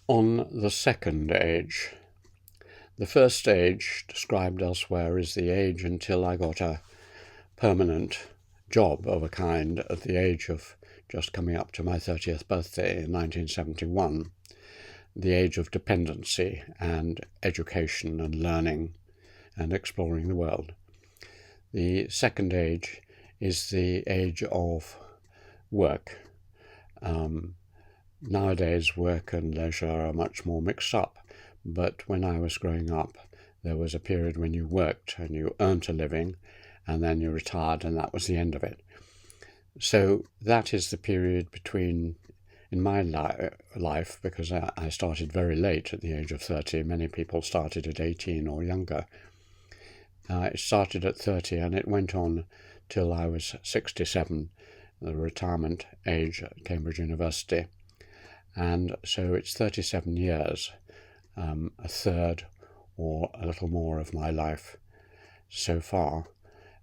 On the second age. The first stage, described elsewhere, is the age until I got a permanent job of a kind at the age of just coming up to my 30th birthday in 1971, the age of dependency and education and learning and exploring the world. The second age is the age of work. Nowadays, work and leisure are much more mixed up, but when I was growing up, there was a period when you worked and you earned a living, and then you retired, and that was the end of it. So that is the period between, in my life, because I started very late at the age of 30. Many people started at 18 or younger. It started at 30 and it went on till I was 67, the retirement age at Cambridge University. And so it's 37 years, a third or a little more of my life so far.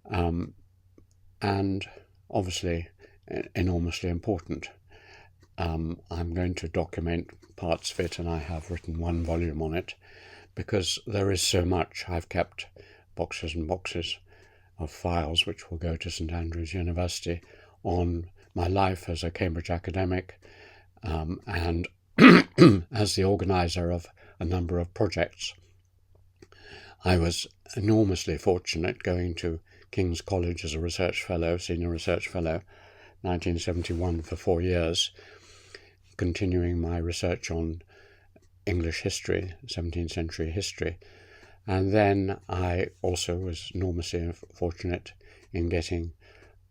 And obviously enormously important. I'm going to document parts of it, and I have written one volume on it because there is so much. I've kept boxes and boxes of files which will go to St Andrews University on my life as a Cambridge academic and as the organiser of a number of projects. I was enormously fortunate going to King's College as a research fellow, senior research fellow, 1971 for 4 years, continuing my research on English history, 17th century history. And then I also was enormously fortunate in getting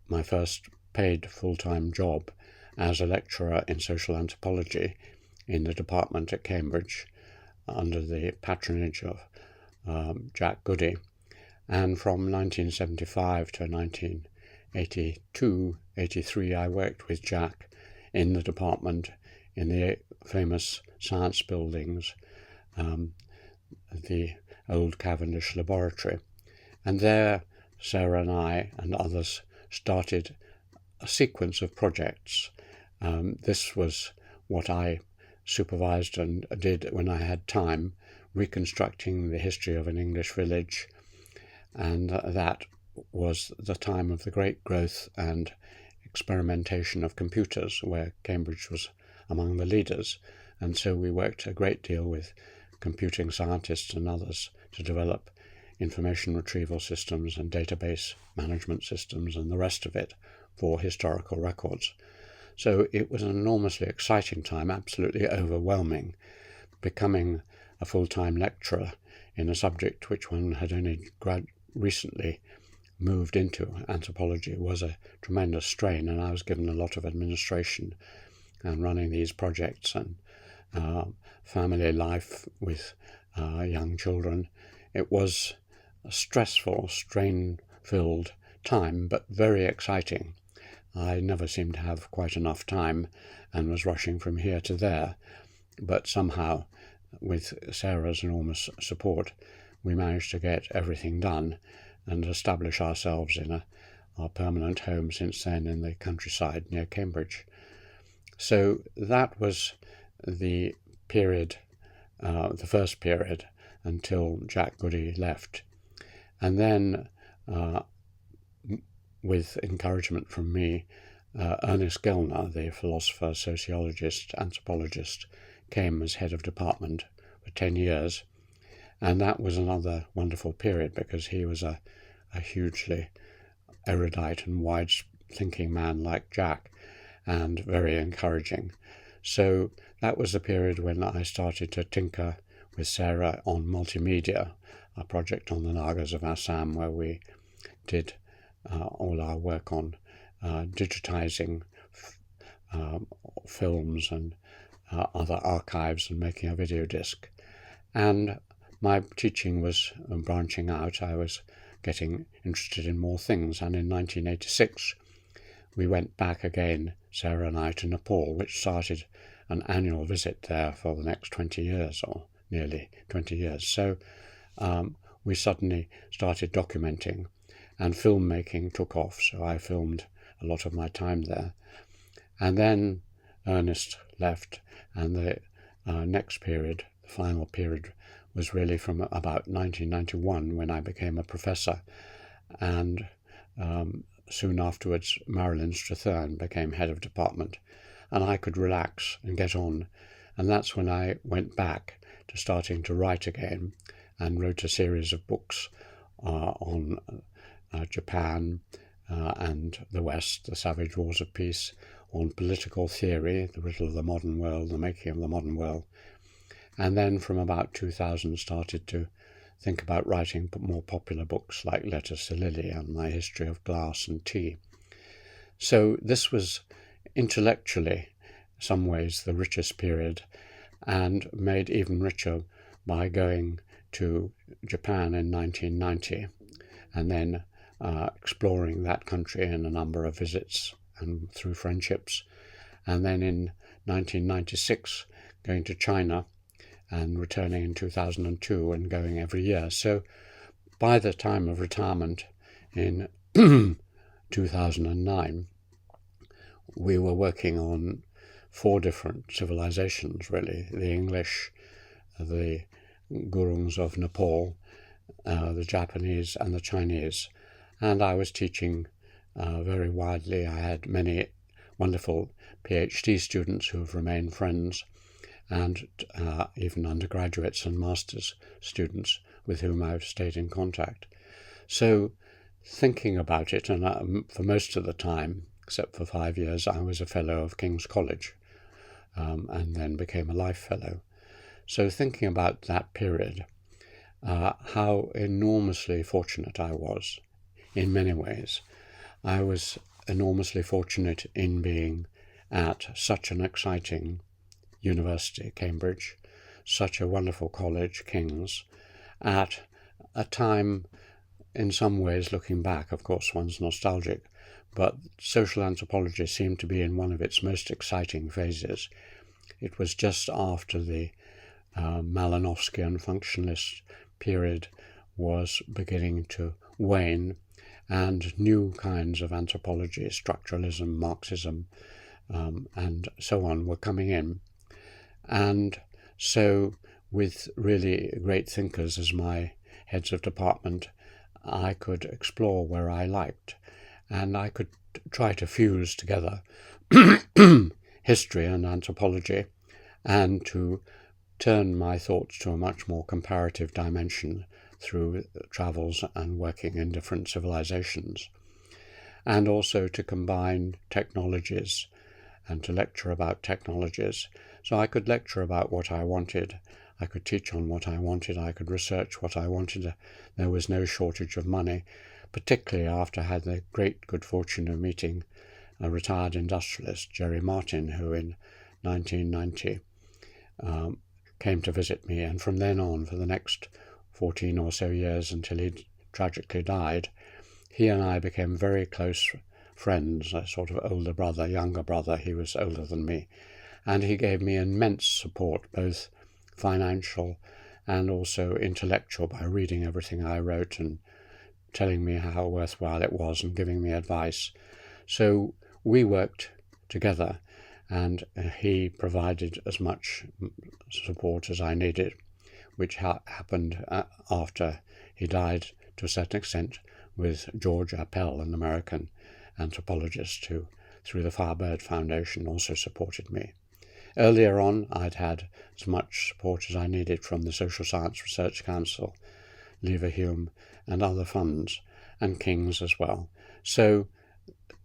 my first paid full-time job as a lecturer in social anthropology in the department at Cambridge under the patronage of Jack Goody. And from 1975 to 1982-83, I worked with Jack in the department in the famous science buildings, the old Cavendish laboratory. And there, Sarah and I and others started a sequence of projects. This was what I supervised and did when I had time, reconstructing the history of an English village. And that was the time of the great growth and experimentation of computers, where Cambridge was among the leaders. And so we worked a great deal with computing scientists and others to develop information retrieval systems and database management systems and the rest of it for historical records. So it was an enormously exciting time, absolutely overwhelming, becoming a full-time lecturer in a subject which one had only recently moved into. Anthropology was a tremendous strain, and I was given a lot of administration and running these projects and family life with young children. It was a stressful, strain-filled time, but very exciting. I never seemed to have quite enough time and was rushing from here to there, but somehow, with Sarah's enormous support, we managed to get everything done and establish ourselves in our permanent home since then in the countryside near Cambridge. So that was the period, the first period, until Jack Goody left. And then, with encouragement from me, Ernest Gellner, the philosopher, sociologist, anthropologist, came as head of department for 10 years. And that was another wonderful period because he was a hugely erudite and wide-thinking man like Jack, and very encouraging. So that was the period when I started to tinker with Sarah on multimedia, a project on the Nagas of Assam where we did all our work on digitizing films and other archives and making a video disc. And my teaching was branching out. I was getting interested in more things, and in 1986 we went back again, Sarah and I, to Nepal, which started an annual visit there for the next 20 years, or nearly 20 years. So we suddenly started documenting, and filmmaking took off, so I filmed a lot of my time there. And then Ernest left, and the next period, the final period, was really from about 1991 when I became a professor, and soon afterwards Marilyn Strathern became head of department, and I could relax and get on. And that's when I went back to starting to write again and wrote a series of books on Japan and the West, The Savage Wars of Peace, on political theory, The Riddle of the Modern World, The Making of the Modern World. And then from about 2000 started to think about writing more popular books like Letters to Lily and My History of Glass and Tea. So this was intellectually, in some ways, the richest period, and made even richer by going to Japan in 1990 and then exploring that country in a number of visits and through friendships. And then in 1996 going to China and returning in 2002 and going every year. So by the time of retirement in 2009, we were working on 4 different civilizations, really: the English, the Gurungs of Nepal, the Japanese and the Chinese. And I was teaching very widely. I had many wonderful PhD students who have remained friends, and even undergraduates and master's students with whom I've stayed in contact. So thinking about it, and for most of the time, except for 5 years, I was a fellow of King's College, and then became a Life Fellow. So thinking about that period, how enormously fortunate I was in many ways. I was enormously fortunate in being at such an exciting university, Cambridge, such a wonderful college, King's, at a time, in some ways, looking back, of course, one's nostalgic, but social anthropology seemed to be in one of its most exciting phases. It was just after the Malinowskian functionalist period was beginning to wane, and new kinds of anthropology, structuralism, Marxism, and so on, were coming in. And so with really great thinkers as my heads of department, I could explore where I liked, and I could try to fuse together history and anthropology, and to turn my thoughts to a much more comparative dimension through travels and working in different civilizations, and also to combine technologies and to lecture about technologies. So I could lecture about what I wanted, I could teach on what I wanted, I could research what I wanted. There was no shortage of money, particularly after I had the great good fortune of meeting a retired industrialist, Jerry Martin, who in 1990 came to visit me, and from then on, for the next 14 or so years until he tragically died, he and I became very close friends, a sort of older brother, younger brother. He was older than me, and he gave me immense support, both financial and also intellectual, by reading everything I wrote and telling me how worthwhile it was and giving me advice. So we worked together, and he provided as much support as I needed, which happened after he died to a certain extent, with George Appel, an American anthropologist who, through the Firebird Foundation, also supported me. Earlier on, I'd had as much support as I needed from the Social Science Research Council, Leverhulme, and other funds, and King's as well. So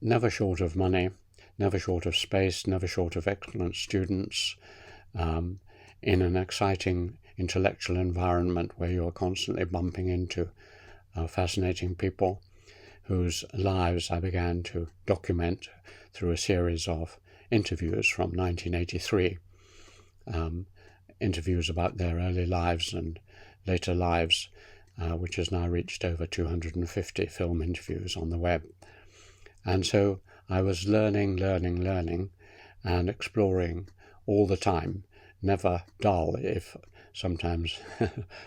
never short of money, never short of space, never short of excellent students, in an exciting intellectual environment where you're constantly bumping into fascinating people whose lives I began to document through a series of interviews from 1983, interviews about their early lives and later lives, which has now reached over 250 film interviews on the web. And so I was learning, and exploring all the time, never dull, if sometimes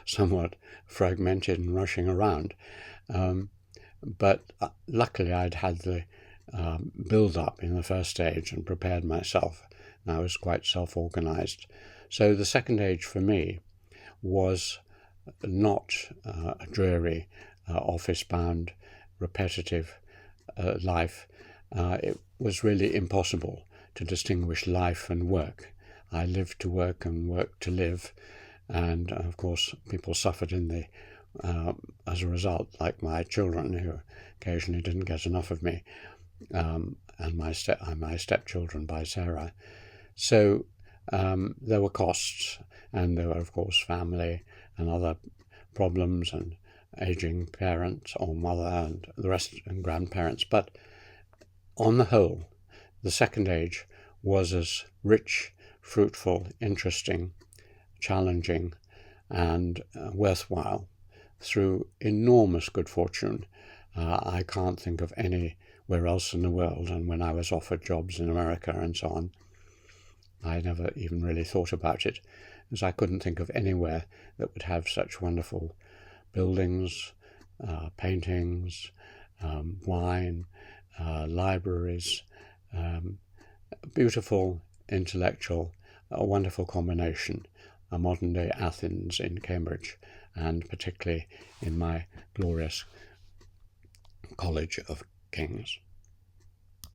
somewhat fragmented and rushing around. But luckily I'd had the build-up in the first stage and prepared myself, and I was quite self-organized. So the second age for me was not a dreary, office-bound, repetitive life. It was really impossible to distinguish life and work. I lived to work and worked to live, and of course people suffered in the as a result, like my children, who occasionally didn't get enough of me, and my stepchildren by Sarah. So there were costs, and there were of course family and other problems, and aging parents or mother and the rest, and grandparents. But on the whole, the second age was as rich, fruitful, interesting, challenging, and worthwhile through enormous good fortune. I can't think of anywhere else in the world, and when I was offered jobs in America and so on, I never even really thought about it, as I couldn't think of anywhere that would have such wonderful buildings, paintings, wine, libraries, beautiful, intellectual, a wonderful combination, a modern-day Athens in Cambridge, and particularly in my glorious College of Kings.